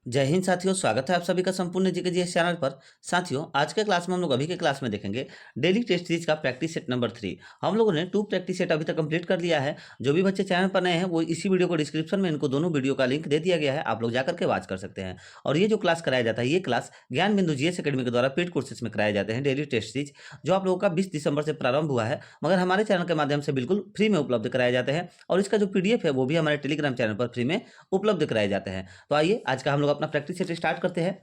जय हिंद साथियों, स्वागत है आप सभी का संपूर्ण जीके जी चैनल पर। साथियों, आज के क्लास में हम लोग अभी के क्लास में देखेंगे डेली टेस्ट सीरीज का प्रैक्टिस सेट नंबर 3। हम लोगों ने 2 प्रैक्टिस सेट अभी तक कंप्लीट कर लिया है। जो भी बच्चे चैनल पर नए हैं वो इसी वीडियो को डिस्क्रिप्शन में इनको दोनों वीडियो का लिंक दे दिया गया है, आप लोग जाकर के वॉच कर सकते हैं। और ये जो क्लास कराया जाता है, ये क्लास ज्ञान बिंदु जीएस अकेडमी के द्वारा पेड कोर्सेज में कराए जाते हैं डेली टेस्ट सीरीज, जो आप लोगों का 20 दिसंबर से प्रारंभ हुआ है, मगर हमारे चैनल के माध्यम से बिल्कुल फ्री में उपलब्ध कराए जाते हैं। और इसका जो पीडीएफ है वो भी हमारे टेलीग्राम चैनल पर फ्री में उपलब्ध कराए जाते हैं। तो आइए आज का हम लोग अपना प्रैक्टिस सेट स्टार्ट करते हैं।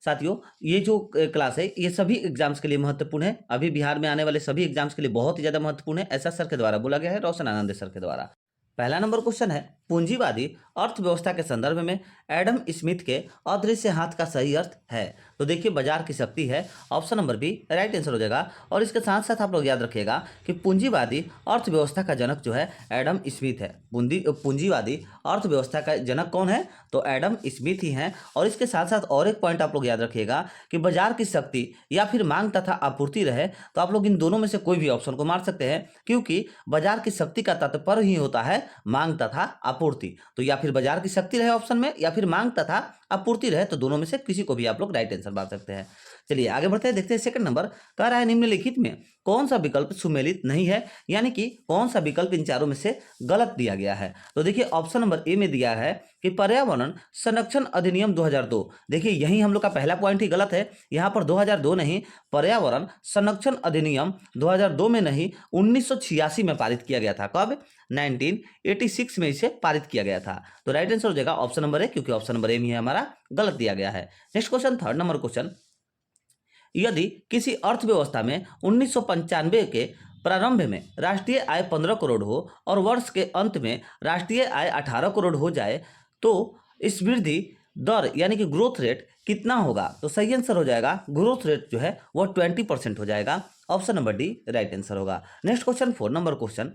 साथियों, ये जो क्लास है ये सभी एग्जाम्स के लिए महत्वपूर्ण है। अभी बिहार में आने वाले सभी एग्जाम्स के लिए बहुत ही ज्यादा महत्वपूर्ण है, ऐसा सर के द्वारा बोला गया है, रोशन आनंद सर के द्वारा। पहला नंबर क्वेश्चन है, पूंजीवादी अर्थव्यवस्था के संदर्भ में एडम स्मिथ के अदृश्य हाथ का सही अर्थ है। तो देखिए, बाजार की शक्ति है, option number B right answer हो जाएगा। और इसके साथ साथ आप लोग याद रखिएगा कि पूंजीवादी अर्थव्यवस्था का जनक जो है एडम स्मिथ है। पूंजीवादी अर्थव्यवस्था का जनक कौन है? तो एडम स्मिथ ही हैं। और इसके साथ साथ और एक पॉइंट आप लोग याद रखिएगा कि बाजार की शक्ति या फिर मांग तथा आपूर्ति रहे, तो आप लोग इन दोनों में से कोई भी ऑप्शन को मार सकते हैं, क्योंकि बाजार की शक्ति का तात्पर्य ही होता है मांग तथा आपूर्ति। तो या फिर बाजार की शक्ति रहे ऑप्शन में, या फिर मांग तथा आपूर्ति रहे, तो दोनों में से किसी को भी आप लोग राइट आंसर मार सकते हैं। चलिए आगे बढ़ते हैं, देखते हैं सेकंड नंबर कह रहा है निम्नलिखित में कौन सा विकल्प सुमेलित नहीं है, यानी कि कौन सा विकल्प इन चारों में से गलत दिया गया है। तो देखिए, ऑप्शन नंबर ए में दिया है कि पर्यावरण संरक्षण अधिनियम 2002। देखिए, यही हम लोग का पहला पॉइंट ही गलत है। यहाँ पर 2002 नहीं, पर्यावरण संरक्षण अधिनियम 2002 में नहीं, 1986 में पारित किया गया था। कब? 1986 में इसे पारित किया गया था। तो राइट आंसर हो जाएगा ऑप्शन नंबर ए, क्योंकि ऑप्शन नंबर ए में हमारा गलत दिया गया है। Next question, third number question, यदि किसी अर्थव्यवस्था में 1995 के प्रारंभ में राष्ट्रीय आय 15 करोड़ हो और वर्ष के अंत में राष्ट्रीय आय 18 करोड़ हो जाए, तो इस वृद्धि दर यानी कि ग्रोथ रेट कितना होगा? तो सही आंसर हो जाएगा, ग्रोथ रेट जो है वो 20% हो जाएगा। Option number D right answer होगा। नेक्स्ट क्वेश्चन, 4 नंबर क्वेश्चन,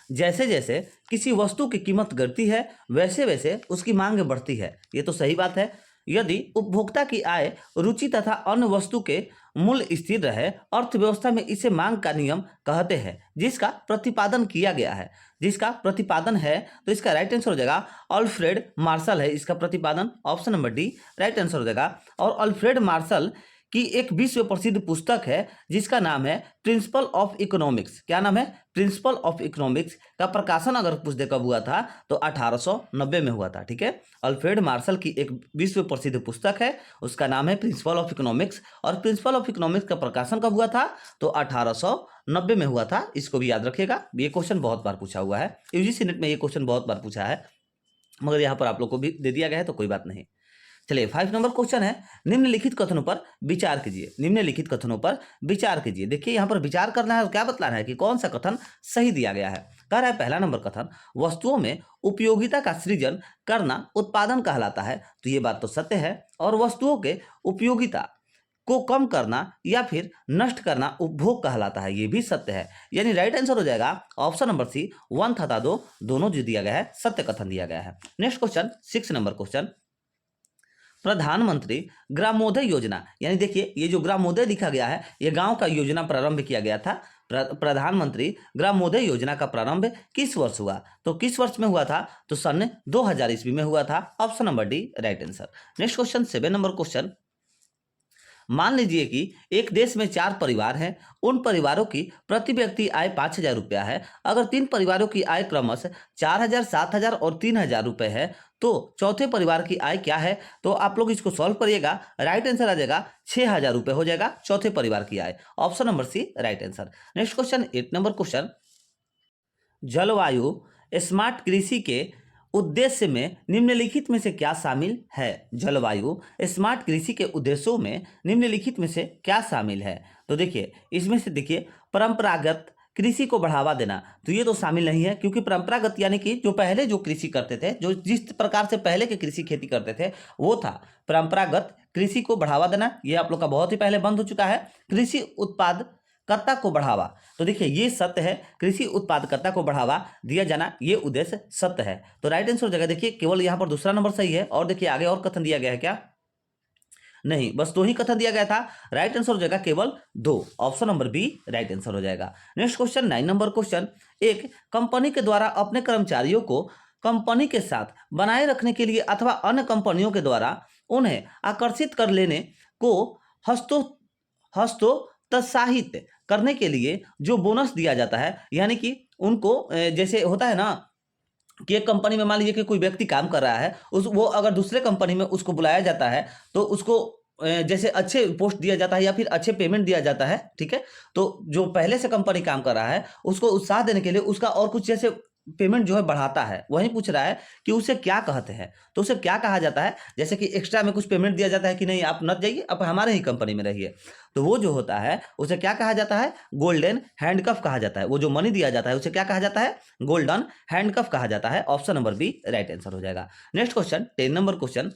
जैसे जैसे किसी वस्तु की कीमत गिरती है वैसे वैसे उसकी मांग बढ़ती है। ये तो सही बात है। यदि उपभोक्ता की आय, रुचि तथा अन्य वस्तु के मूल्य स्थिर रहे, अर्थव्यवस्था में इसे मांग का नियम कहते हैं, जिसका प्रतिपादन किया गया है। जिसका प्रतिपादन है, तो इसका राइट आंसर हो जाएगा अल्फ्रेड मार्शल है इसका प्रतिपादन। Option number D right answer हो जाएगा। और अल्फ्रेड मार्शल की एक विश्व प्रसिद्ध पुस्तक है जिसका नाम है प्रिंसिपल ऑफ इकोनॉमिक्स। क्या नाम है? प्रिंसिपल ऑफ इकोनॉमिक्स का प्रकाशन अगर पूछते कब हुआ था, तो 1890 में हुआ था। ठीक है, अल्फ्रेड मार्शल की एक विश्व प्रसिद्ध पुस्तक है, उसका नाम है प्रिंसिपल ऑफ इकोनॉमिक्स। और प्रिंसिपल ऑफ इकोनॉमिक्स का प्रकाशन कब हुआ था? तो 1890 में हुआ था। इसको भी याद रखिएगा, ये क्वेश्चन बहुत बार पूछा हुआ है, यूजीसी नेट में ये क्वेश्चन बहुत बार पूछा है, मगर यहाँ पर आप लोग को भी दे दिया गया है, तो कोई बात नहीं। चलिए 5 नंबर क्वेश्चन है, निम्नलिखित कथनों पर विचार कीजिए। निम्नलिखित कथनों पर विचार कीजिए। देखिए, यहाँ पर विचार करना है और क्या बतलाना है कि कौन सा कथन सही दिया गया है। कह रहा है पहला नंबर कथन, वस्तुओं में उपयोगिता का सृजन करना उत्पादन कहलाता है। तो ये बात तो सत्य है। और वस्तुओं के उपयोगिता को कम करना या फिर नष्ट करना उपभोग कहलाता है, ये भी सत्य है। यानी राइट आंसर हो जाएगा ऑप्शन नंबर सी 1 तथा 2 दोनों जो दिया गया है सत्य कथन दिया गया है। नेक्स्ट क्वेश्चन, 6 नंबर क्वेश्चन, प्रधानमंत्री ग्रामोदय योजना, यानी देखिए ये जो ग्रामोदय लिखा गया है, ये गांव का योजना प्रारंभ किया गया था। प्रधानमंत्री ग्रामोदय योजना का प्रारंभ किस वर्ष हुआ? तो किस वर्ष में हुआ था? तो सन 2000 ईस्वी में हुआ था। Option number D right answer. Next question, 7 number question, मान लीजिए कि एक देश में 4 परिवार हैं। उन परिवारों की प्रति व्यक्ति आय 5,000 रुपया है। अगर 3 परिवारों की आय क्रमशः 4,000, 7,000 और 3,000 रुपये है, तो चौथे परिवार की आय क्या है? तो आप लोग इसको सॉल्व करिएगा, राइट आंसर आ जाएगा 6,000 रुपये हो जाएगा चौथे परिवार की आय। Option number C right answer. Next question, 8 number question, जलवायु स्मार्ट कृषि के उद्देश्य में निम्नलिखित में से क्या शामिल है? जलवायु स्मार्ट कृषि के उद्देश्यों में निम्नलिखित में से क्या शामिल है? तो देखिए, इसमें से देखिए, परंपरागत कृषि को बढ़ावा देना, तो ये तो शामिल नहीं है, क्योंकि परंपरागत यानी कि जो पहले जो कृषि करते थे, जो जिस प्रकार से पहले के कृषि खेती करते थे वो था परंपरागत कृषि को बढ़ावा देना। ये आप लोग का बहुत ही पहले बंद हो चुका है। कृषि उत्पादकता को बढ़ावा, तो देखिए ये सत्य है, कृषि उत्पादकता को बढ़ावा दिया जाना ये उद्देश्य सत्य है। तो राइट आंसर हो जाएगा, देखिए केवल यहाँ पर दूसरा नंबर सही है। और देखिए आगे और कथन दिया गया है क्या? नहीं, बस 2 ही कथन दिया गया था। राइट आंसर हो जाएगा केवल 2। Option number B right answer हो जाएगा। नेक्स्ट क्वेश्चन, 9 नंबर क्वेश्चन, एक कंपनी के द्वारा अपने कर्मचारियों को कंपनी के साथ बनाए रखने के लिए अथवा अन्य कंपनियों के द्वारा उन्हें आकर्षित कर लेने को हस्तोत्साहित करने के लिए जो बोनस दिया जाता है, यानी कि उनको जैसे होता है ना कि एक कंपनी में मान लीजिए कि कोई व्यक्ति काम कर रहा है, वो अगर दूसरे कंपनी में उसको बुलाया जाता है तो उसको जैसे अच्छे पोस्ट दिया जाता है या फिर अच्छे पेमेंट दिया जाता है, ठीक है। तो जो पहले से कंपनी काम कर रहा है उसको उत्साह देने के लिए उसका और कुछ जैसे पेमेंट जो है बढ़ाता है। वही पूछ रहा है कि उसे क्या कहते हैं, तो उसे क्या कहा जाता है। जैसे कि एक्स्ट्रा में कुछ पेमेंट दिया जाता है कि नहीं आप मत जाइए, आप हमारे ही कंपनी में रहिए, तो वो जो होता है उसे क्या कहा जाता है, गोल्डन हैंडकफ कहा जाता है। वो जो मनी दिया जाता है उसे क्या कहा जाता है, गोल्डन हैंडकफ कहा जाता है। Option number B right answer हो जाएगा। नेक्स्ट क्वेश्चन 10 नंबर क्वेश्चन,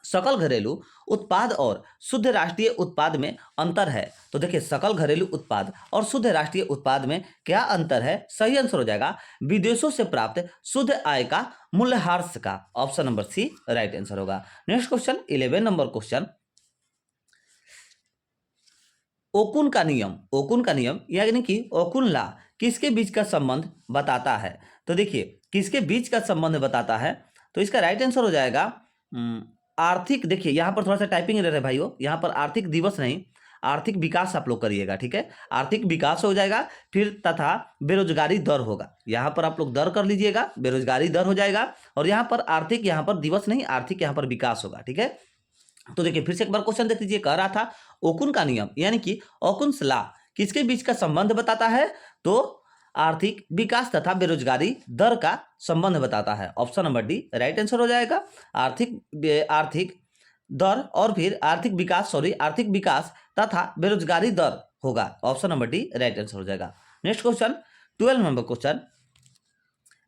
सकल घरेलू उत्पाद और शुद्ध राष्ट्रीय उत्पाद में अंतर है। तो देखिए सकल घरेलू उत्पाद और शुद्ध राष्ट्रीय उत्पाद में क्या अंतर है। सही आंसर हो जाएगा विदेशों से प्राप्त शुद्ध आय का मूल्यह्रास का। Option number C right answer होगा। Next question 11 number question, Okun का नियम यानी कि ओकुन लॉ किसके बीच का संबंध बताता है। तो देखिए किसके बीच का संबंध बताता है, तो इसका राइट आंसर हो जाएगा आर्थिक। देखिए यहाँ पर थोड़ा सा टाइपिंग रह रहे भाइयों, यहाँ पर आर्थिक दिवस नहीं आर्थिक विकास आप लोग करिएगा, ठीक है। आर्थिक विकास हो जाएगा, फिर तथा बेरोजगारी दर होगा। यहाँ पर आप लोग दर कर लीजिएगा, बेरोजगारी दर हो जाएगा, और यहाँ पर आर्थिक, यहाँ पर दिवस नहीं आर्थिक, यहाँ पर विकास होगा, ठीक है। तो देखिए फिर से एक बार क्वेश्चन देख लीजिए, कह रहा था ओकुन का नियम यानी कि ओकुन्स लॉ किसके बीच का संबंध बताता है, तो आर्थिक विकास तथा बेरोजगारी दर का संबंध बताता है। Option number D right answer हो जाएगा। आर्थिक दर और फिर आर्थिक विकास तथा बेरोजगारी दर होगा। Option number D right answer हो जाएगा। नेक्स्ट क्वेश्चन 12 नंबर क्वेश्चन,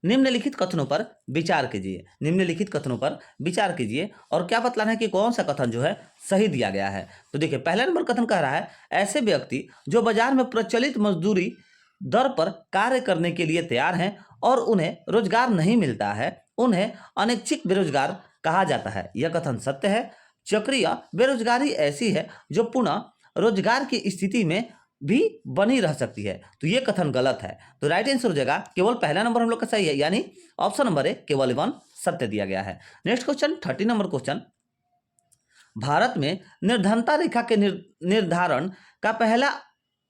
निम्नलिखित कथनों पर विचार कीजिए और क्या बतलाना है कि कौन सा कथन जो है सही दिया गया है। तो देखिए पहला नंबर कथन कह रहा है ऐसे व्यक्ति जो बाजार में प्रचलित मजदूरी दर पर कार्य करने के लिए तैयार हैं और उन्हें रोजगार नहीं मिलता है, उन्हें अनैच्छिक बेरोजगार कहा जाता है। यह कथन सत्य है। चक्रीय बेरोजगारी ऐसी है जो पुनः रोजगार की स्थिति में भी बनी रह सकती है, तो ये कथन गलत है। तो राइट आंसर हो जाएगा केवल पहला नंबर हम लोग का सही है, यानी ऑप्शन नंबर ए केवल 1 सत्य दिया गया है। Next question 30 number question, Bharat में निर्धनता रेखा के निर्धारण का पहला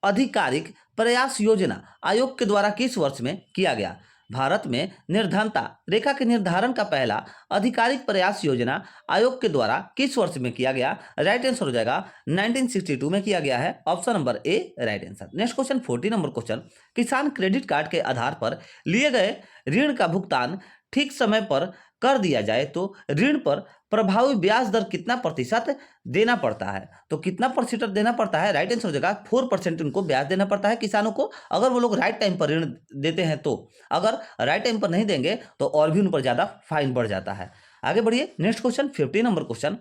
आधिकारिक प्रयास योजना आयोग के द्वारा किस वर्ष में किया गया। भारत में निर्धनता रेखा के निर्धारण का पहला आधिकारिक प्रयास योजना आयोग के द्वारा किस वर्ष में किया गया। राइट आंसर हो जाएगा 1962 में किया गया है। Option number A right answer. Next question 40 number question, किसान क्रेडिट कार्ड के आधार पर लिए गए ऋण का भुगतान ठीक समय पर कर दिया जाए तो ऋण पर प्रभावी ब्याज दर कितना प्रतिशत देना पड़ता है। तो कितना प्रतिशत देना पड़ता है, राइट आंसर हो जाएगा 4% उनको ब्याज देना पड़ता है किसानों को, अगर वो लोग राइट टाइम पर ऋण देते हैं तो। अगर राइट टाइम पर नहीं देंगे तो और भी उन पर ज्यादा फाइन बढ़ जाता है। आगे बढ़िए। नेक्स्ट क्वेश्चन 50 नंबर क्वेश्चन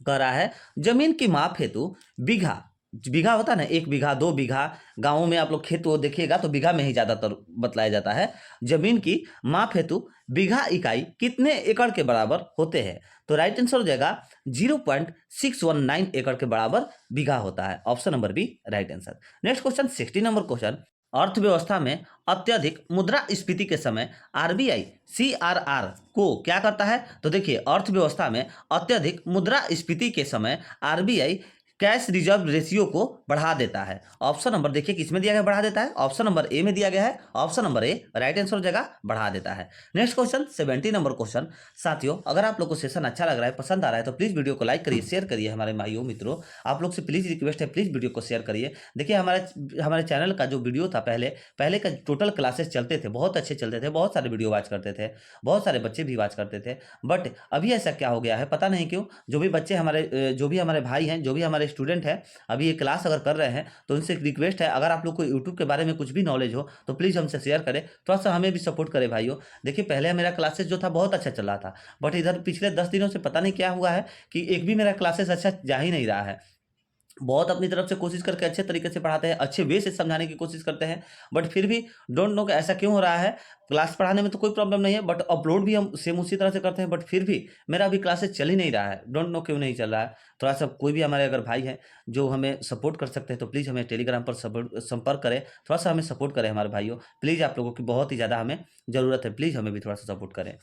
कह रहा है जमीन की माप हेतु बीघा होता है ना, 1 बीघा 2 बीघा, गाँवों में आप लोग खेत वो देखिएगा तो बीघा में ही ज्यादातर बतलाया जाता है। जमीन की माप हेतु बीघा इकाई कितने एकड़ के बराबर होते हैं। तो राइट आंसर हो जाएगा 0.619 एकड़ के बराबर बीघा होता है। Option number B right answer. Next question 60 number question, अर्थव्यवस्था में अत्यधिक मुद्रास्फीति के समय आरबीआई सीआरआर को क्या करता है। तो देखिए अर्थव्यवस्था में अत्यधिक मुद्रास्फीति के समय आरबीआई कैश रिजर्व रेशियो को बढ़ा देता है। ऑप्शन नंबर देखिए किसमें दिया गया बढ़ा देता है, ऑप्शन नंबर ए में दिया गया है। Option number A right answer हो जाएगा बढ़ा देता है। नेक्स्ट क्वेश्चन 70 नंबर क्वेश्चन, साथियों अगर आप लोग को सेशन अच्छा लग रहा है पसंद आ रहा है तो प्लीज वीडियो को लाइक करिए शेयर करिए। हमारे भाइयों मित्रों आप लोग से प्लीज रिक्वेस्ट है प्लीज वीडियो को शेयर करिए। देखिए हमारे चैनल का जो वीडियो था पहले का टोटल क्लासेस चलते थे, बहुत अच्छे चलते थे, बहुत सारे वीडियो वॉच करते थे, बहुत सारे बच्चे भी वॉच करते थे। बट अभी ऐसा क्या हो गया है पता नहीं क्यों, जो भी बच्चे जो भी हमारे भाई हैं, जो भी हमारे स्टूडेंट हैं अभी ये क्लास अगर कर रहे हैं तो उनसे एक रिक्वेस्ट है, अगर आप लोग को यूट्यूब के बारे में कुछ भी नॉलेज हो तो प्लीज़ हमसे शेयर करें, थोड़ा सा हमें भी सपोर्ट करें भाइयों। देखिए पहले मेरा क्लासेस जो था बहुत अच्छा चल रहा था, बट इधर पिछले 10 दिनों से पता नहीं क्या हुआ है कि एक भी मेरा क्लासेस अच्छा जा ही नहीं रहा है। बहुत अपनी तरफ से कोशिश करके अच्छे तरीके से पढ़ाते हैं, अच्छे वे से समझाने की कोशिश करते हैं, बट फिर भी डोंट नो कि ऐसा क्यों हो रहा है। क्लास पढ़ाने में तो कोई प्रॉब्लम नहीं है, बट अपलोड भी हम सेम उसी तरह से करते हैं, बट फिर भी मेरा अभी क्लासेस चल ही नहीं रहा है, डोंट नो क्यों नहीं चल रहा है। थोड़ा सा कोई भी हमारे अगर भाई हैं जो हमें सपोर्ट कर सकते हैं तो प्लीज़ हमें टेलीग्राम पर संपर्क करें, थोड़ा सा हमें सपोर्ट करें हमारे भाइयों, प्लीज़ आप लोगों की बहुत ही ज़्यादा हमें ज़रूरत है, प्लीज़ हमें भी थोड़ा सा सपोर्ट करें।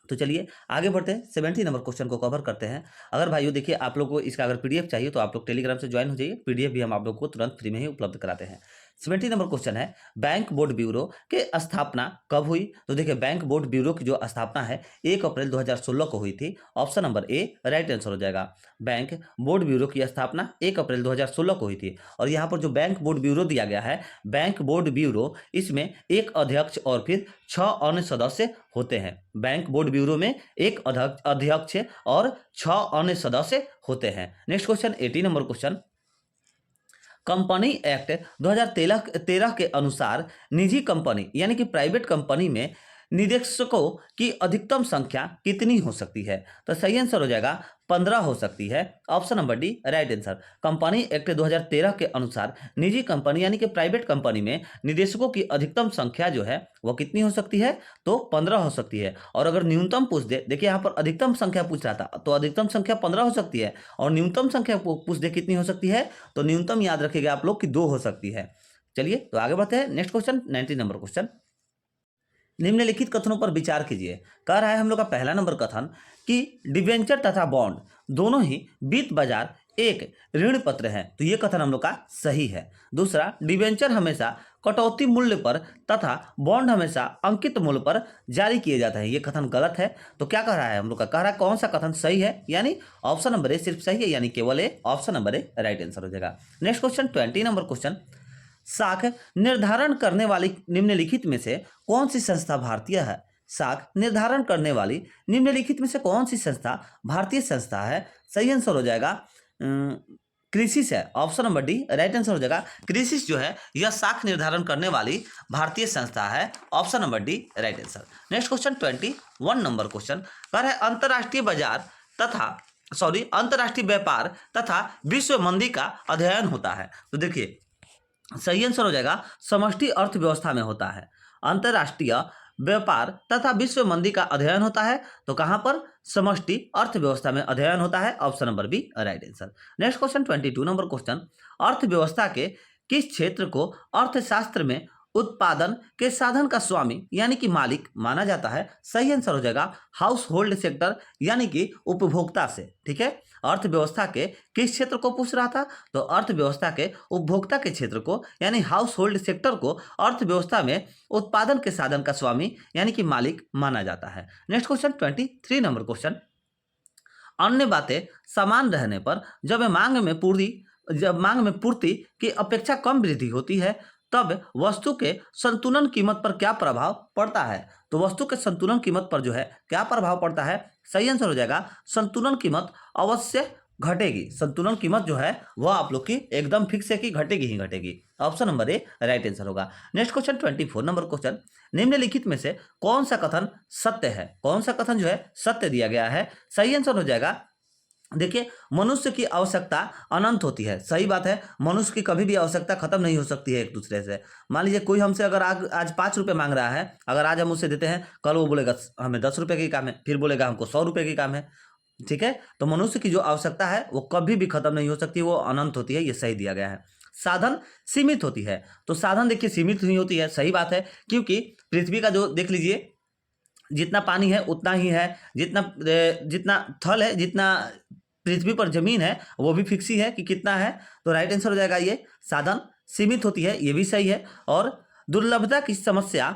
तो चलिए आगे बढ़ते हैं, 70 नंबर क्वेश्चन को कवर करते हैं। अगर भाइयों देखिए आप लोग को इसका अगर पीडीएफ चाहिए तो आप लोग टेलीग्राम से ज्वाइन हो जाइए, पीडीएफ भी हम आप लोग को तुरंत फ्री में ही उपलब्ध कराते हैं। 70 नंबर क्वेश्चन है, बैंक बोर्ड ब्यूरो के स्थापना कब हुई? तो देखिए बैंक बोर्ड ब्यूरो की जो स्थापना है 1 अप्रैल 2016 को हुई थी। Option number A right answer हो जाएगा। बैंक बोर्ड ब्यूरो की स्थापना 1 अप्रैल 2016 को हुई थी। और यहाँ पर जो बैंक बोर्ड ब्यूरो दिया गया है, बैंक बोर्ड ब्यूरो, इसमें एक अध्यक्ष और फिर 6 अन्य सदस्य होते हैं। बैंक बोर्ड ब्यूरो में एक अध्यक्ष और 6 अन्य सदस्य होते हैं। Next question 80 number question, company act 2013 के अनुसार निजी कंपनी यानी कि प्राइवेट कंपनी में निदेशकों की अधिकतम संख्या कितनी हो सकती है? तो सही आंसर हो जाएगा 15 हो सकती है। Option number D right answer. Company act 2013 के अनुसार निजी कंपनी यानी कि प्राइवेट कंपनी में निदेशकों की अधिकतम संख्या जो है वो कितनी हो सकती है? तो 15 हो सकती है। और अगर न्यूनतम पूछ दे, देखिए यहाँ पर अधिकतम संख्या पूछ रहा था, तो अधिकतम संख्या 15 हो सकती है, और न्यूनतम संख्या पूछ दे कितनी हो सकती है, तो न्यूनतम याद रखिएगा आप लोग कि 2 हो सकती है। चलिए तो आगे बढ़ते हैं। नेक्स्ट क्वेश्चन 90 नंबर क्वेश्चन, निम्नलिखित कथनों पर विचार कीजिए। कह रहा है हम लोग का पहला नंबर कथन कि डिवेंचर तथा बॉन्ड दोनों ही वित्त बाजार एक ऋण पत्र है, तो ये कथन हम लोग का सही है। दूसरा, डिवेंचर हमेशा कटौती मूल्य पर तथा बॉन्ड हमेशा अंकित मूल्य पर जारी किए जाते हैं, ये कथन गलत है। तो क्या कह रहा है हम लोग का, कह रहा है कौन सा कथन सही है, यानी ऑप्शन नंबर ए सिर्फ सही है, यानी केवल A, option number A right answer हो जाएगा। नेक्स्ट क्वेश्चन 20 नंबर क्वेश्चन, साख निर्धारण करने वाली निम्नलिखित में से कौन सी संस्था भारतीय है? साख निर्धारण करने वाली निम्नलिखित में से कौन सी संस्था भारतीय संस्था है? सही आंसर हो जाएगा क्रिसिस है, option number D right answer हो जाएगा। क्रिसिस जो है यह साख निर्धारण करने वाली भारतीय संस्था है, option number D right answer. Next question 21 number question, कह रहा है अंतरराष्ट्रीय बाजार तथा अंतरराष्ट्रीय व्यापार तथा विश्व मंदी का अध्ययन होता है। तो देखिए सही आंसर हो जाएगा समष्टि अर्थव्यवस्था में होता है। अंतरराष्ट्रीय व्यापार तथा विश्व मंदी का अध्ययन होता है, तो कहां पर? समष्टि अर्थव्यवस्था में अध्ययन होता है, option number B right answer. Next question 22 number question, अर्थव्यवस्था के किस क्षेत्र को अर्थशास्त्र में उत्पादन के साधन का स्वामी यानी कि मालिक माना जाता है? सही आंसर हो जाएगा हाउस होल्ड सेक्टर यानी कि उपभोक्ता से। ठीक है, अर्थव्यवस्था के किस क्षेत्र को पूछ रहा था? तो अर्थव्यवस्था के उपभोक्ता के क्षेत्र को यानी हाउस होल्ड सेक्टर को अर्थव्यवस्था में उत्पादन के साधन का स्वामी यानी कि मालिक माना जाता है। नेक्स्ट क्वेश्चन 23 नंबर क्वेश्चन, अन्य बातें समान रहने पर जब मांग में पूर्ति की अपेक्षा कम वृद्धि होती है तब वस्तु के संतुलन कीमत पर क्या प्रभाव पड़ता है? तो वस्तु के संतुलन कीमत पर जो है क्या प्रभाव पड़ता है? सही आंसर हो जाएगा संतुलन कीमत अवश्य घटेगी। संतुलन कीमत जो है वह आप लोग की एकदम फिक्स है कि घटेगी ही घटेगी, option number A right answer होगा। नेक्स्ट क्वेश्चन 24 नंबर क्वेश्चन, निम्नलिखित में से कौन सा कथन सत्य है? कौन सा कथन जो है सत्य दिया गया है? सही आंसर हो जाएगा, देखिए मनुष्य की आवश्यकता अनंत होती है। सही बात है, मनुष्य की कभी भी आवश्यकता खत्म नहीं हो सकती है एक दूसरे से। मान लीजिए कोई हमसे अगर आज 5 रुपये मांग रहा है, अगर आज हम उसे देते हैं, कल वो बोलेगा हमें 10 रुपये की काम है, फिर बोलेगा हमको 100 रुपये की काम है। ठीक है, तो मनुष्य की जो आवश्यकता है वो कभी भी खत्म नहीं हो सकती, वो अनंत होती है, ये सही दिया गया है। साधन सीमित होती है, तो साधन देखिए सीमित नहीं होती है, सही बात है, क्योंकि पृथ्वी का जो देख लीजिए जितना पानी है उतना ही है, जितना थल है, जितना पृथ्वी पर जमीन है वो भी फिक्स ही है कि कितना है, तो राइट आंसर हो जाएगा ये साधन सीमित होती है, ये भी सही है। और दुर्लभता की समस्या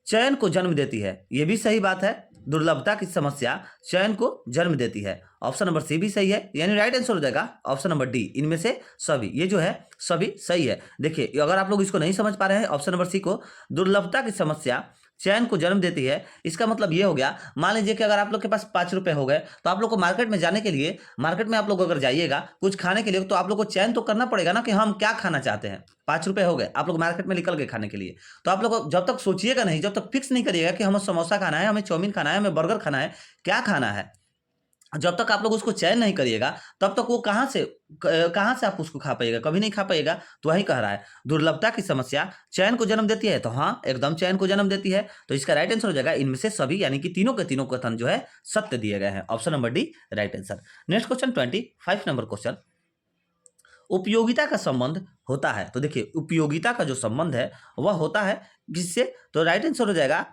चयन को जन्म देती है, ये भी सही बात है, दुर्लभता की समस्या चयन को जन्म देती है, ऑप्शन नंबर सी भी सही है, यानी राइट आंसर हो जाएगा ऑप्शन नंबर डी। इनमें से सभी, ये जो है सभी सही है। देखिए अगर आप लोग इसको नहीं समझ पा रहे हैं ऑप्शन नंबर सी को, दुर्लभता की समस्या चयन को जन्म देती है, इसका मतलब ये हो गया, मान लीजिए कि अगर आप लोग के पास 5 रुपए हो गए तो आप लोग को मार्केट में जाने के लिए, मार्केट में आप लोग अगर जाइएगा कुछ खाने के लिए, तो आप लोग को चयन तो करना पड़ेगा ना कि हम क्या खाना चाहते हैं। 5 रुपए हो गए, आप लोग मार्केट में निकल गए खाने के लिए, तो आप लोग को जब तक सोचिएगा नहीं, जब तक फिक्स नहीं करिएगा कि हमें समोसा खाना है, हमें चाउमीन खाना है, हमें बर्गर खाना है, क्या खाना है, जब तक आप लोग उसको चयन नहीं करिएगा तब तक वो कहाँ से आप उसको खा पाइएगा, कभी नहीं खा पाइएगा। तो वही कह रहा है दुर्लभता की समस्या चयन को जन्म देती है, तो हाँ एकदम चयन को जन्म देती है। तो इसका राइट आंसर हो जाएगा इनमें से सभी, यानी कि तीनों के तीनों कथन जो है सत्य दिए गए हैं। Option number D right answer. Next question 25 number question, उपयोगिता का संबंध होता है। तो देखिए उपयोगिता का जो संबंध है वह होता है किससे, तो राइट आंसर हो जाएगा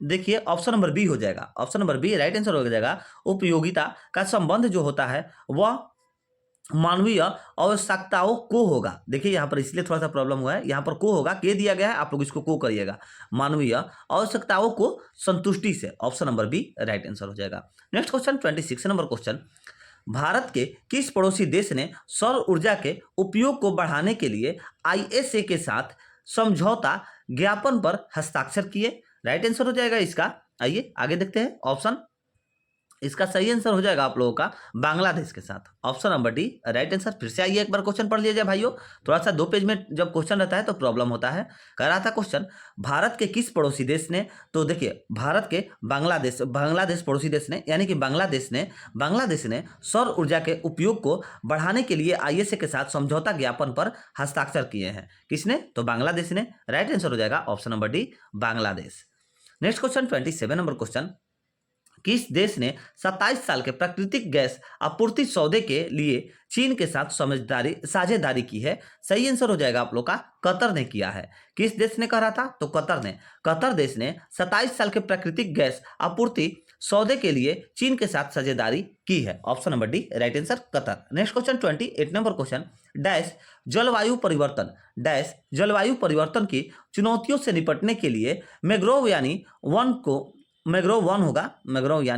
देखिए ऑप्शन नंबर बी हो जाएगा। Option number B right answer हो जाएगा। उपयोगिता का संबंध जो होता है वह मानवीय आवश्यकताओं को होगा। देखिए यहाँ पर इसलिए थोड़ा सा प्रॉब्लम हुआ है, यहाँ पर को होगा, के दिया गया है, आप लोग इसको को करिएगा। मानवीय आवश्यकताओं को संतुष्टि से, option number B right answer हो जाएगा। Next question 26 number question, Bharat के किस पड़ोसी देश ने सौर ऊर्जा के उपयोग को बढ़ाने के लिए आईएसए के साथ समझौता ज्ञापन पर हस्ताक्षर किए। राइट आंसर हो जाएगा इसका। आइए आगे देखते हैं। ऑप्शन इसका सही आंसर हो जाएगा आप लोगों का बांग्लादेश के साथ। Option number D right answer. फिर से आइए एक बार क्वेश्चन पढ़ लीजिए भाइयों, थोड़ा सा 2 पेज में जब क्वेश्चन रहता है तो प्रॉब्लम होता है। कह रहा था क्वेश्चन भारत के किस पड़ोसी देश ने, तो देखिए भारत के बांग्लादेश पड़ोसी देश ने, यानी कि बांग्लादेश ने सौर ऊर्जा के उपयोग को बढ़ाने के लिए आईएसए के साथ समझौता ज्ञापन पर हस्ताक्षर किए हैं। किसने, तो बांग्लादेश ने। राइट आंसर हो जाएगा option number D Bangladesh. Next question 27 number question, किस देश ने 27 साल के प्राकृतिक गैस आपूर्ति सौदे के लिए चीन के साथ साझेदारी की है। सही आंसर हो जाएगा आप लोग का कतर ने किया है। किस देश ने कह रहा था, तो कतर देश ने 27 साल के प्राकृतिक गैस आपूर्ति सौदे के लिए चीन के साथ साझेदारी की है। Option number D right answer Qatar. Next question 28 number question, जलवायु परिवर्तन की चुनौतियों से निपटने के लिए मैंग्रोव यानी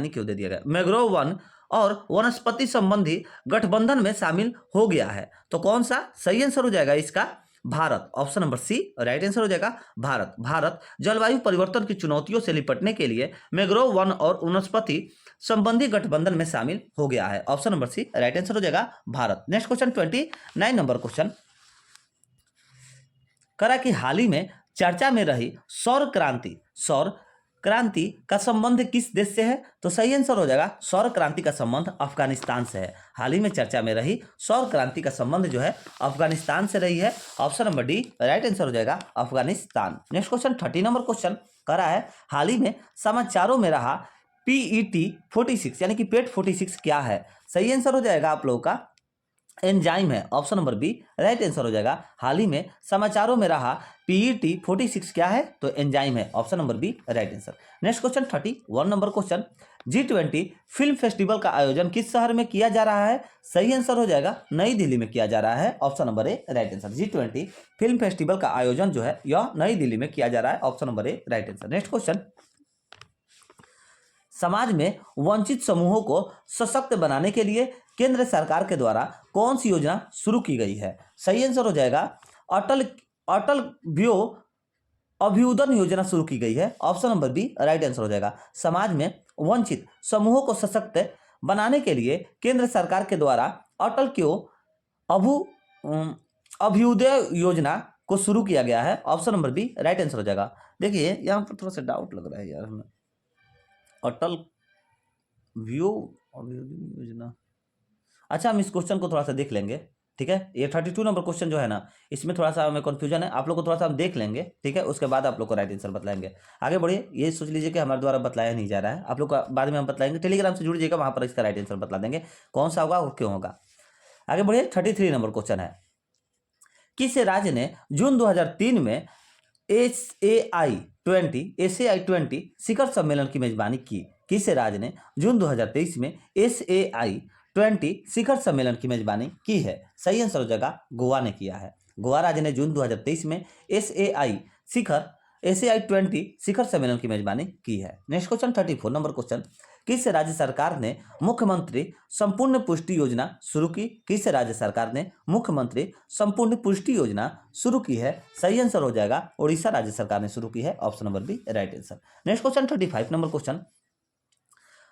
क्यों दे दिया गया, मैंग्रोव वन और वनस्पति संबंधी गठबंधन में शामिल हो गया है। तो कौन सा, सही आंसर हो जाएगा इसका Bharat. Option number C right answer हो जाएगा भारत जलवायु परिवर्तन की चुनौतियों से निपटने के लिए मैंग्रोव वन और वनस्पति संबंधी गठबंधन में शामिल हो गया है। Option number C right answer हो जाएगा Bharat. Next question 29 number question, करा कि हाल ही में चर्चा में रही सौर क्रांति का संबंध किस देश से है, तो सही आंसर हो जाएगा सौर क्रांति का संबंध अफगानिस्तान से है। हाल ही में चर्चा में रही सौर क्रांति का संबंध जो है अफगानिस्तान से रही है। Option number D right answer हो जाएगा Afghanistan. Next question 30 number question करा है, हाल ही में समाचारों में रहा PET 46 यानी कि पेट 46 क्या है। सही आंसर हो जाएगा आप लोगों का एंजाइम है। Option number B right answer हो जाएगा। हाल ही में समाचारों में रहा PET 46 क्या है, तो एंजाइम है। Option number B right answer. Next question 31 number question, G20 film festival का आयोजन किस शहर में किया जा रहा है। सही आंसर हो जाएगा नई दिल्ली में किया जा रहा है। Option number A right answer. G20 film festival का आयोजन जो है यह नई दिल्ली में किया जा रहा है। Option number A right answer. Next question, समाज में वंचित समूहों को सशक्त बनाने के लिए केंद्र सरकार के द्वारा कौन सी योजना शुरू की गई है। सही आंसर हो जाएगा अटल व्यो अभ्युदय योजना शुरू की गई है। Option number B right answer हो जाएगा। समाज में वंचित समूहों को सशक्त बनाने के लिए केंद्र सरकार के द्वारा अटल क्यों अभ्युदय योजना को शुरू किया गया है। Option number B right answer हो जाएगा। देखिए यहाँ पर थोड़ा सा डाउट लग रहा है यार हमें, अटल व्यू योजना। अच्छा हम इस क्वेश्चन को थोड़ा सा देख लेंगे, ठीक है। ये 32 नंबर क्वेश्चन जो है ना, इसमें थोड़ा सा हमें कंफ्यूजन है, आप लोग को थोड़ा सा हम देख लेंगे, ठीक है। उसके बाद आप लोग को राइट आंसर बतलाएंगे। आगे बढ़िए, ये सोच लीजिए कि हमारे द्वारा बतलाया नहीं जा रहा है, आप लोग का बाद में हम बतलाएंगे। टेलीग्राम से जुड़िएगा, वहां पर इसका राइट आंसर बतला देंगे कौन सा होगा और क्यों होगा। आगे बढ़िए, 33 नंबर क्वेश्चन है, किस राज्य ने जून 2003 में ASEAN 20 शिखर सम्मेलन की मेजबानी की। किस राज्य ने जून 2023 में ASEAN 20 शिखर सम्मेलन की मेजबानी की है। सही आंसर हो जाएगा गोवा ने किया है। गोवा राज्य ने जून 2023 में ASEAN 20 शिखर सम्मेलन की मेजबानी की है। नेक्स्ट क्वेश्चन 34 नंबर क्वेश्चन, किस राज्य सरकार ने मुख्यमंत्री संपूर्ण पुष्टि योजना शुरू की। किस राज्य सरकार ने मुख्यमंत्री संपूर्ण पुष्टि योजना शुरू की है। सही आंसर हो जाएगा उड़ीसा राज्य सरकार ने शुरू की है। Option number B right answer. Next question 35 number question,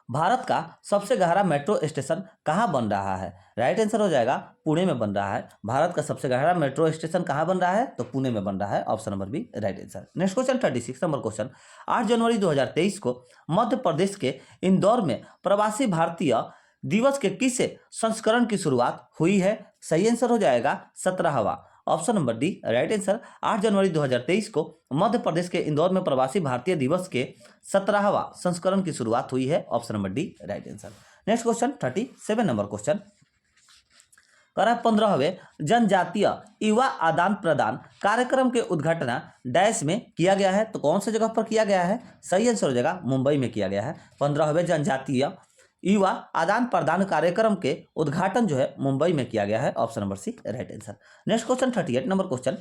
Bharat का सबसे गहरा मेट्रो स्टेशन कहाँ बन रहा है? राइट आंसर हो जाएगा पुणे में बन रहा है। भारत का सबसे गहरा मेट्रो स्टेशन कहाँ बन रहा है? तो पुणे में बन रहा है। Option number B right answer. Next question 36 number question. 8 जनवरी 2023 को मध्य प्रदेश के इंदौर में प्रवासी भारतीय दिवस के किस संस्करण की शुरुआत हुई है? सही आंसर हो जाएगा 17वां। Option number D right answer. 8 जनवरी 2023 को मध्य प्रदेश के इंदौर में प्रवासी भारतीय दिवस के 17वां संस्करण की शुरुआत हुई है। Option number D right answer. Next question 37 number question करा 15वें जनजातीय युवा आदान प्रदान कार्यक्रम के उद्घाटन डैश में किया गया है। तो कौन सी जगह पर किया गया है? सही आंसर हो जाएगा मुंबई में किया गया है। 15वें जनजातीय युवा आदान प्रदान कार्यक्रम के उद्घाटन जो है मुंबई में किया गया है। Option number C right answer. Next question 38 number question.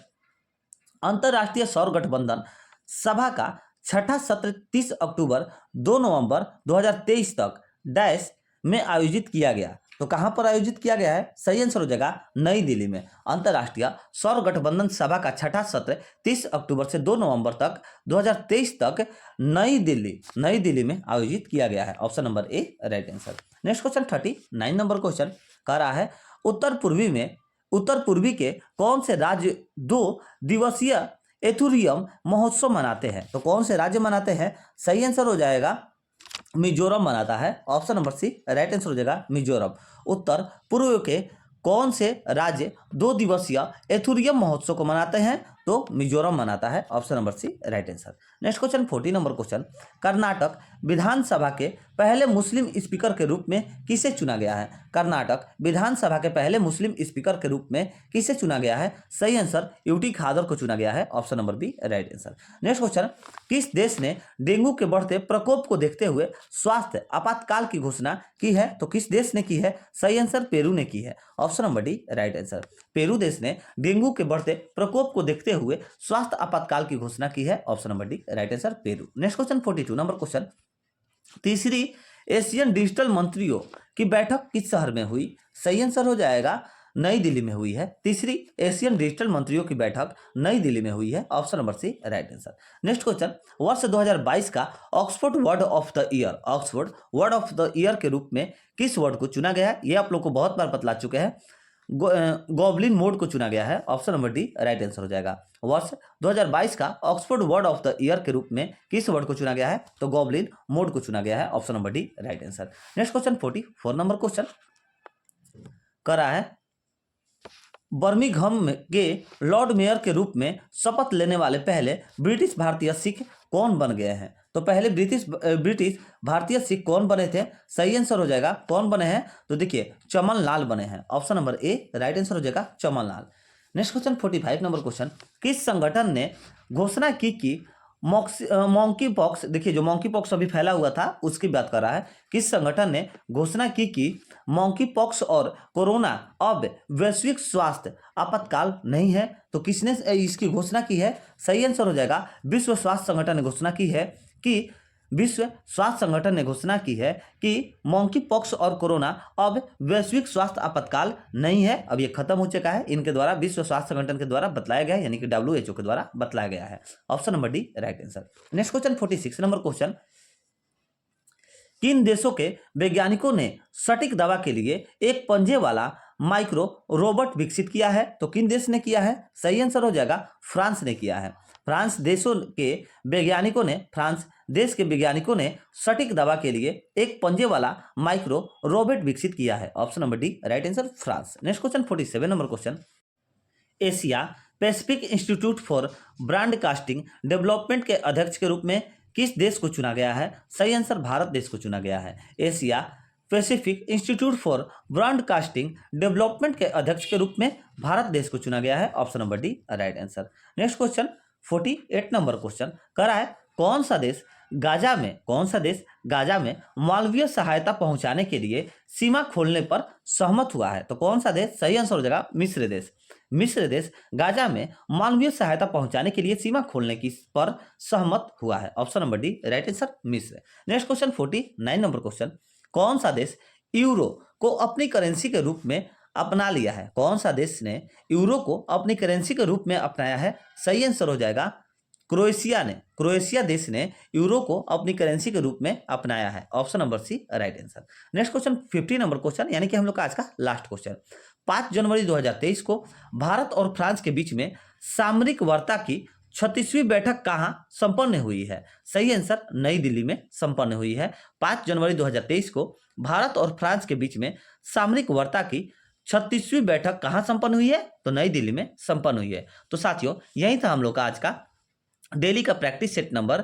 अंतरराष्ट्रीय सौर गठबंधन सभा का छठा सत्र 30 अक्टूबर 2 नवंबर 2023 तक डैश में आयोजित किया गया। तो कहां पर आयोजित किया गया है? सही आंसर हो जाएगा नई दिल्ली में। अंतरराष्ट्रीय सौर गठबंधन सभा का छठा सत्र 30 अक्टूबर से 2 नवंबर तक 2023 तक नई दिल्ली में आयोजित किया गया है। Option number A right answer. Next question 39 number question कह रहा है उत्तर पूर्वी के कौन से राज्य 2 दिवसीय एथुरियम महोत्सव मनाते हैं? तो कौन से राज्य मनाते हैं? सही आंसर हो जाएगा मिजोरम मनाता है। Option number C right answer हो जाएगा मिजोरम। उत्तर पूर्व के कौन से राज्य 2 दिवसीय एथुरियम महोत्सव को मनाते हैं? तो मिजोरम मनाता है। Option number C right answer. Next question 40 number question. Karnataka विधानसभा के पहले मुस्लिम स्पीकर के रूप में किसे चुना गया है? कर्नाटक विधानसभा के पहले मुस्लिम स्पीकर के रूप में किसे चुना गया है? सही आंसर यूटी खादर को चुना गया है। Option number B right answer. Next question. किस देश ने डेंगू के बढ़ते प्रकोप को देखते हुए स्वास्थ्य आपातकाल की घोषणा की है? तो किस देश ने की है? सही आंसर पेरू ने की है। Option number D right answer. Peru देश ने डेंगू के बढ़ते प्रकोप को देखते हुए स्वास्थ्य आपातकाल की घोषणा की है। Option number D right answer Peru. Next question 42 number question. तीसरी एशियन डिजिटल मंत्रियों की बैठक किस शहर में हुई? सही आंसर हो जाएगा नई दिल्ली में हुई है। तीसरी एशियन डिजिटल मंत्रियों की बैठक नई दिल्ली में हुई है। Option number C right answer. Next question. वर्ष 2022 का Oxford word of the year के रूप में किस वर्ड को चुना गया है? ये आप लोग को बहुत बार बतला चुके हैं। गॉबलिन मोड को चुना गया है। Option number D right answer हो जाएगा। वर्ष 2022 का Oxford word of the year के रूप में किस वर्ड को चुना गया है? तो गॉबलिन मोड को चुना गया है। Option number D right answer. Next question 44 number question करा है बर्मिंघम के लॉर्ड मेयर के रूप में शपथ लेने वाले पहले ब्रिटिश भारतीय सिख कौन बन गए हैं? तो पहले ब्रिटिश भारतीय सिख कौन बने थे? सही आंसर हो जाएगा कौन बने हैं? तो देखिए चमन लाल बने हैं। Option number A right answer हो जाएगा Chaman Lal. Next question 45 number question. किस संगठन ने घोषणा की कि मॉन्की पॉक्स, देखिए जो मॉन्की पॉक्स अभी फैला हुआ था उसकी बात कर रहा है। किस संगठन ने घोषणा की कि मॉन्की पॉक्स और कोरोना अब वैश्विक स्वास्थ्य आपातकाल नहीं है? तो किसने इसकी घोषणा की है? सही आंसर हो जाएगा विश्व स्वास्थ्य संगठन ने घोषणा की है कि मॉन्की पॉक्स और कोरोना अब वैश्विक स्वास्थ्य आपातकाल नहीं है, अब ये खत्म हो चुका है। इनके द्वारा विश्व स्वास्थ्य संगठन के द्वारा बतलाया गया है, यानी कि WHO के द्वारा बतलाया गया है। Option number D right answer. Next question 46 number question. किन देशों के वैज्ञानिकों ने सटीक दवा के लिए एक पंजे वाला माइक्रो रोबोट विकसित किया है? तो किन देश ने किया है? सही आंसर हो जाएगा फ्रांस ने किया है। फ्रांस देश के वैज्ञानिकों ने सटीक दवा के लिए एक पंजे वाला माइक्रो रोबोट विकसित किया है। Option number D right answer France. Next question 47 number question. Asia Pacific institute for broadcasting development के अध्यक्ष के रूप में किस देश को चुना गया है? सही आंसर भारत देश को चुना गया है। Asia Pacific institute for broadcasting development के अध्यक्ष के रूप में भारत देश को चुना गया है। Option number D right answer. Next question 48 number question कह रहा है कौन सा देश गाजा में मानवीय सहायता पहुंचाने के लिए सीमा खोलने पर सहमत हुआ है? तो कौन सा देश? सही आंसर हो जाएगा मिस्र देश गाजा में मानवीय सहायता पहुंचाने के लिए सीमा खोलने की पर सहमत हुआ है। Option number D right answer मिस्र। Next question 49 number question. कौन सा देश यूरो को अपनी करेंसी के रूप में अपना लिया है? कौन सा देश ने यूरो को अपनी करेंसी के रूप में अपनाया है? सही आंसर हो जाएगा क्रोएशिया देश ने यूरो को अपनी करेंसी के रूप में अपनाया है। Option number C right answer. Next question 50 number question, यानी कि हम लोग का आज का लास्ट क्वेश्चन। 5 जनवरी 2023 को भारत और फ्रांस के बीच में सामरिक वार्ता की 36वीं बैठक कहां संपन्न हुई है? सही आंसर नई दिल्ली में संपन्न हुई है। 5 जनवरी 2023 को भारत और फ्रांस के बीच में सामरिक वार्ता की 36वीं बैठक कहां संपन्न हुई है? तो नई दिल्ली में संपन्न हुई है। तो साथियों यही था हम लोग का आज का डेली का प्रैक्टिस सेट नंबर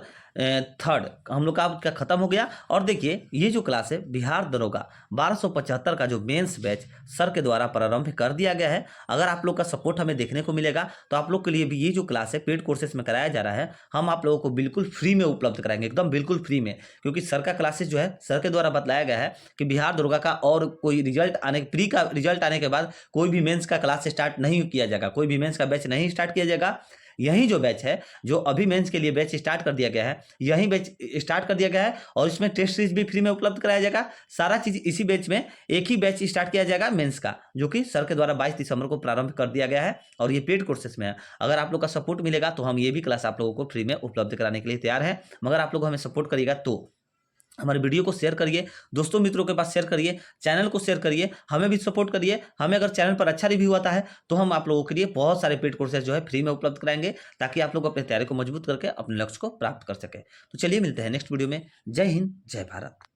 3 हम लोग का खत्म हो गया। और देखिए ये जो क्लास है बिहार दरोगा 1275 का जो मेंस बैच सर के द्वारा प्रारंभ कर दिया गया है। अगर आप लोग का सपोर्ट हमें देखने को मिलेगा तो आप लोग के लिए भी ये जो क्लास है पेड कोर्सेज में कराया जा रहा है, हम आप लोगों को बिल्कुल फ्री में उपलब्ध कराएंगे, एकदम बिल्कुल फ्री में। क्योंकि सर का क्लासेज जो है सर के द्वारा बताया गया है कि बिहार दरोगा का और कोई रिजल्ट आने प्री का रिजल्ट आने के बाद कोई भी मेंस का क्लास स्टार्ट नहीं किया जाएगा, कोई भी मेंस का बैच नहीं स्टार्ट किया जाएगा। यही जो बैच है जो अभी मेंस के लिए बैच स्टार्ट कर दिया गया है, यही बैच स्टार्ट कर दिया गया है और इसमें टेस्ट सीरीज भी फ्री में उपलब्ध कराया जाएगा। सारा चीज इसी बैच में, एक ही बैच स्टार्ट किया जाएगा मेंस का, जो कि सर के द्वारा 22 दिसंबर को प्रारंभ कर दिया गया है और ये पेड कोर्सेज में है। अगर आप लोग का सपोर्ट मिलेगा तो हम ये भी क्लास आप लोगों को फ्री में उपलब्ध कराने के लिए तैयार है। मगर आप लोग हमें सपोर्ट करिएगा तो हमारे वीडियो को शेयर करिए, दोस्तों मित्रों के पास शेयर करिए, चैनल को शेयर करिए, हमें भी सपोर्ट करिए। हमें अगर चैनल पर अच्छा रिव्यू आता है तो हम आप लोगों के लिए बहुत सारे पेड कोर्सेज जो है फ्री में उपलब्ध कराएंगे, ताकि आप लोग अपने तैयारी को मजबूत करके अपने लक्ष्य को प्राप्त कर सके। तो चलिए मिलते हैं नेक्स्ट वीडियो में। जय हिंद, जय भारत।